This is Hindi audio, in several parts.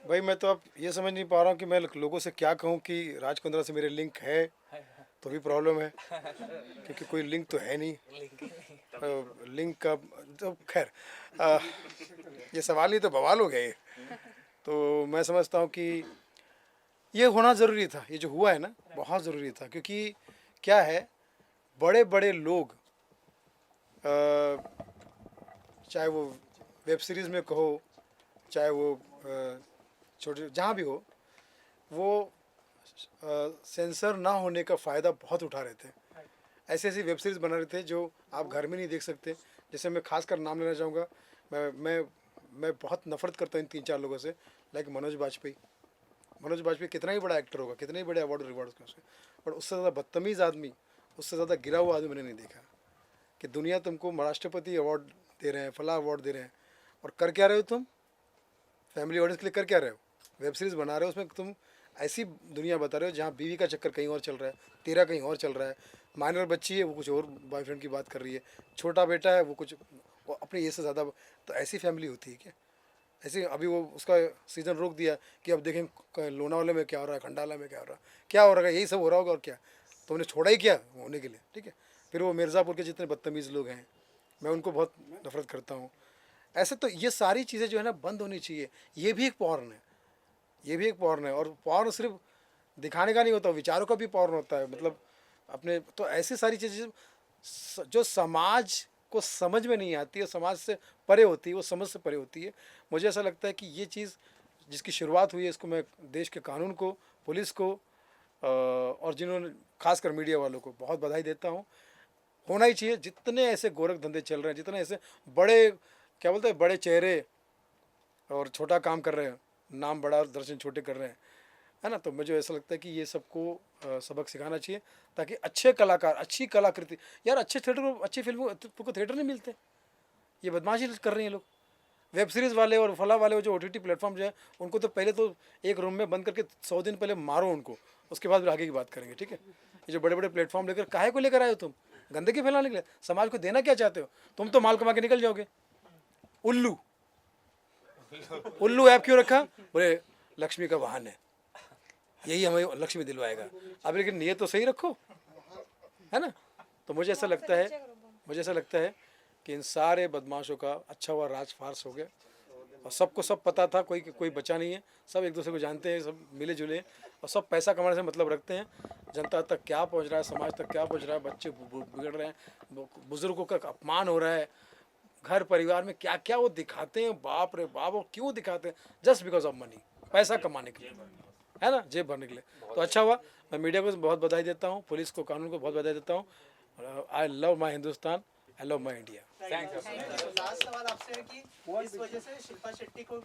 भाई मैं तो अब ये समझ नहीं पा रहा हूँ कि मैं लोगों से क्या कहूँ कि राज कुंद्रा से मेरे लिंक है तो भी प्रॉब्लम है, क्योंकि कोई लिंक तो है नहीं। लिंक का तो खैर, अ, ये सवाल ही तो बवाल हो गए। तो मैं समझता हूँ कि ये होना ज़रूरी था, ये जो हुआ है ना बहुत ज़रूरी था, क्योंकि क्या है, बड़े बड़े लोग, अ, चाहे वो वेब सीरीज़ में कहो, चाहे वो छोटे जहाँ भी हो, वो सेंसर ना होने का फ़ायदा बहुत उठा रहे थे। ऐसी ऐसी वेब सीरीज़ बना रहे थे जो आप घर में नहीं देख सकते। जैसे मैं खासकर नाम लेना चाहूँगा, मैं मैं बहुत नफरत करता हूँ इन तीन चार लोगों से, लाइक मनोज बाजपेयी। मनोज बाजपेयी कितना ही बड़ा एक्टर होगा, कितने ही बड़े अवार्ड रिवार्ड उसके, पर उससे ज़्यादा बदतमीज़ आदमी, उससे ज़्यादा गिरा हुआ आदमी मैंने नहीं देखा। कि दुनिया तुमको राष्ट्रपति अवार्ड दे रहे हैं, फला अवार्ड दे रहे हैं, और कर क्या रहे हो तुम? फैमिली ऑडियंस के लिए कर क्या रहे हो? वेब सीरीज़ बना रहे हो, उसमें तुम ऐसी दुनिया बता रहे हो जहाँ बीवी का चक्कर कहीं और चल रहा है, तेरा कहीं और चल रहा है, माइनर बच्ची है वो कुछ और बॉयफ्रेंड की बात कर रही है, छोटा बेटा है वो कुछ वो अपने ये से ज़्यादा। तो ऐसी फैमिली होती है क्या? ऐसे अभी वो उसका सीज़न रोक दिया कि अब देखें लोनावाले में क्या हो रहा है, खंडाला में क्या हो रहा है, क्या हो रहा है, यही सब हो रहा होगा और क्या। तो उन्हें छोड़ा ही क्या होने के लिए, ठीक है। फिर वो मिर्ज़ापुर के जितने बदतमीज़ लोग हैं, मैं उनको बहुत नफरत करता हूँ। ऐसे तो ये सारी चीज़ें जो है ना बंद होनी चाहिए। ये भी एक पॉर्न है, ये भी एक पॉर्न है, और पॉर्न सिर्फ दिखाने का नहीं होता, विचारों का भी पॉर्न होता है। मतलब अपने तो ऐसी सारी चीज़ें जो समाज को समझ में नहीं आती है, समाज से परे होती है, वो समझ से परे होती है। मुझे ऐसा लगता है कि ये चीज़ जिसकी शुरुआत हुई है, इसको मैं देश के कानून को, पुलिस को, और जिन्होंने खासकर मीडिया वालों को बहुत बधाई देता हूँ। होना ही चाहिए। जितने ऐसे गोरख धंधे चल रहे हैं, जितने ऐसे बड़े, क्या बोलते हैं, बड़े चेहरे और छोटा काम कर रहे हैं, नाम बड़ा और दर्शन छोटे कर रहे हैं, है ना। तो मुझे ऐसा लगता है कि ये सबको सबक सिखाना चाहिए, ताकि अच्छे कलाकार, अच्छी कलाकृति, यार अच्छे थिएटर को, अच्छी फिल्मों को थिएटर नहीं मिलते। ये बदमाशी कर रही हैं लोग। वेब सीरीज़ वाले और फला वाले जो OTT प्लेटफॉर्म जो है, उनको तो पहले तो एक रूम में बंद करके 100 दिन पहले मारो उनको, उसके बाद फिर आगे की बात करेंगे, ठीक है। ये जो बड़े बड़े प्लेटफॉर्म लेकर काहे को लेकर आए हो तुम? गंदगी फैलाने के लिए? समाज को देना क्या चाहते हो? तुम तो माल कमा के निकल जाओगे। उल्लू, उल्लू ऐप क्यों रखा? बोले लक्ष्मी का वाहन है, यही हमें लक्ष्मी दिलवाएगा। अब लेकिन ये तो सही रखो, है ना। तो मुझे ऐसा लगता है, मुझे ऐसा लगता है कि इन सारे बदमाशों का अच्छा हुआ राज फार्स हो गया, और सबको सब पता था, कोई कोई बचा नहीं है। सब एक दूसरे को जानते हैं, सब मिले जुले हैं, और सब पैसा कमाने से मतलब रखते हैं। जनता तक क्या पहुंच रहा है, समाज तक क्या पहुंच रहा है, बच्चे बिगड़ रहे हैं, बुजुर्गों का अपमान हो रहा है, घर परिवार में क्या क्या वो दिखाते हैं, बाप रे बाप, वो क्यों दिखाते हैं? जस्ट बिकॉज ऑफ मनी, पैसा कमाने के लिए, है ना, जेब भरने के लिए। तो अच्छा हुआ। मैं मीडिया को बहुत बधाई देता हूँ, पुलिस को, कानून को बहुत बधाई देता हूँ। I love my Hindustan, I love my India. Last सवाल आपसे है कि इस वजह से शिल्पा शेट्टी को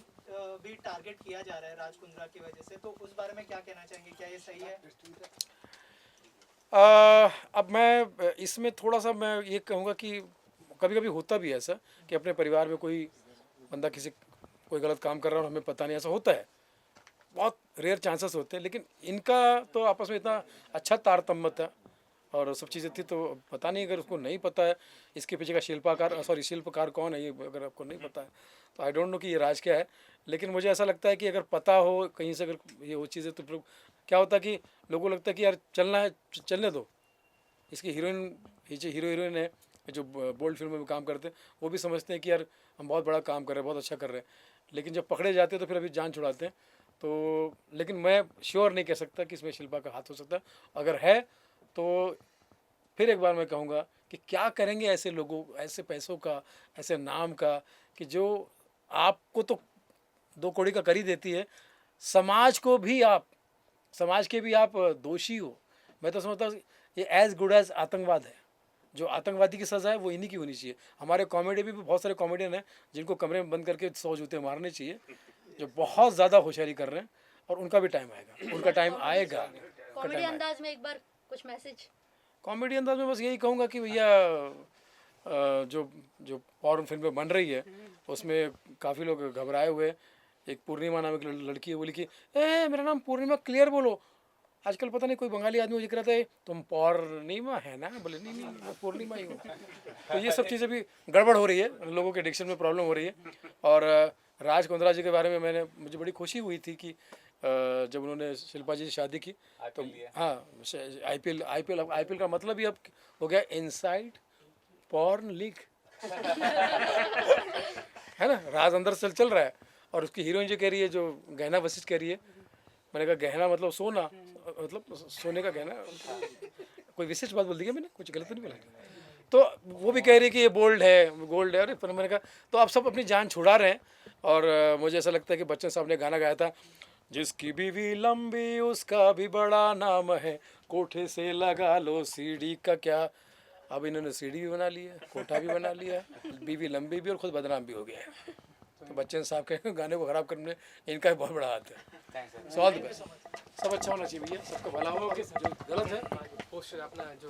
भी टारगेट किया जा रहा है राज कुंद्रा की वजह से, तो उस बारे में क्या कहना चाहेंगे, क्या ये सही है? अब मैं इसमें थोड़ा सा मैं ये कहूँगा कि कभी कभी होता भी है ऐसा कि अपने परिवार में कोई बंदा किसी कोई गलत काम कर रहा है और हमें पता नहीं, ऐसा होता है, बहुत रेयर चांसेस होते हैं। लेकिन इनका तो आपस में इतना अच्छा तारतम्य था और सब चीज़ें थी, तो पता नहीं, अगर उसको नहीं पता है इसके पीछे का शिल्पकार, सॉरी शिल्पकार कौन है, ये अगर आपको नहीं पता है तो आई डोंट नो कि ये राज क्या है। लेकिन मुझे ऐसा लगता है कि अगर पता हो कहीं से, अगर ये वो चीज़ें, तो फिर क्या होता है कि लोगों को लगता है कि यार चलना है, चलने दो। इसकी हीरोइन, हीरो हीरोइन है जो बोल्ड फिल्मों में काम करते हैं, वो भी समझते हैं कि यार हम बहुत बड़ा काम कर रहे हैं, बहुत अच्छा कर रहे हैं। लेकिन जब पकड़े जाते हैं तो फिर अभी जान छुड़ाते हैं। तो लेकिन मैं श्योर नहीं कह सकता कि इसमें शिल्पा का हाथ हो सकता है। अगर है तो फिर एक बार मैं कहूँगा कि क्या करेंगे ऐसे लोगों, ऐसे पैसों का, ऐसे नाम का, कि जो आपको तो 2 कौड़ी का कर ही देती है, समाज को भी आप, समाज के भी आप दोषी हो। मैं तो समझता हूँ ये एज गुड एज आतंकवाद है। जो आतंकवादी की सज़ा है वो इन्हीं की होनी चाहिए। हमारे कॉमेडी भी बहुत सारे कॉमेडियन हैं जिनको कमरे में बंद करके 100 जूते मारने चाहिए, जो बहुत ज़्यादा होशियारी कर रहे हैं, और उनका भी टाइम आएगा, उनका टाइम आएगा। कॉमेडी अंदाज में एक बार कुछ मैसेज। कॉमेडी अंदाज में बस यही कहूँगा कि भैया जो जो फॉरेन फिल्में बन रही है उसमें काफ़ी लोग घबराए हुए। एक पूर्णिमा नाम की लड़की है, बोली कि मेरा नाम पूर्णिमा, क्लियर बोलो। आजकल पता नहीं कोई बंगाली आदमी मुझे कह रहा था तुम पूर्णिमा है ना, बोले नहीं नहीं मैं पूर्णिमा ही हूँ। तो ये सब चीज़ें भी गड़बड़ हो रही है, लोगों के डिक्शन में प्रॉब्लम हो रही है। और राज कुंद्रा जी के बारे में मुझे बड़ी खुशी हुई थी कि जब उन्होंने शिल्पा जी से शादी की तो हाँ आईपीएल का मतलब ही अब हो गया इनसाइड पॉर्न लीग है ना। राज अंदर से चल रहा है और उसकी हीरोइन जो कह रही है, जो गहना वशिष्ठ कह रही है, मैंने कहा गहना मतलब सोना, मतलब सोने का गहना, कोई विशिष्ट बात बोल दी क्या मैंने, कुछ गलत तो नहीं बोला? तो वो भी कह रही है कि ये बोल्ड है, गोल्ड है। अरे पर मैंने कहा तो आप सब अपनी जान छुड़ा रहे हैं। और मुझे ऐसा लगता है कि बच्चन साहब ने गाना गाया था, जिसकी बीवी लंबी उसका भी बड़ा नाम है, कोठे से लगा लो सीढ़ी का क्या। अब इन्होंने सीढ़ी भी बना ली है, कोठा भी बना लिया, बीवी लंबी भी और खुद बदनाम भी हो गया है। तो बच्चन साहब के गाने को खराब करने में इनका भी बहुत बड़ा हाथ है। So all the best. सब अच्छा होना चाहिए भैया, सबका भला हो, जो गलत है पोस्टर अपना जो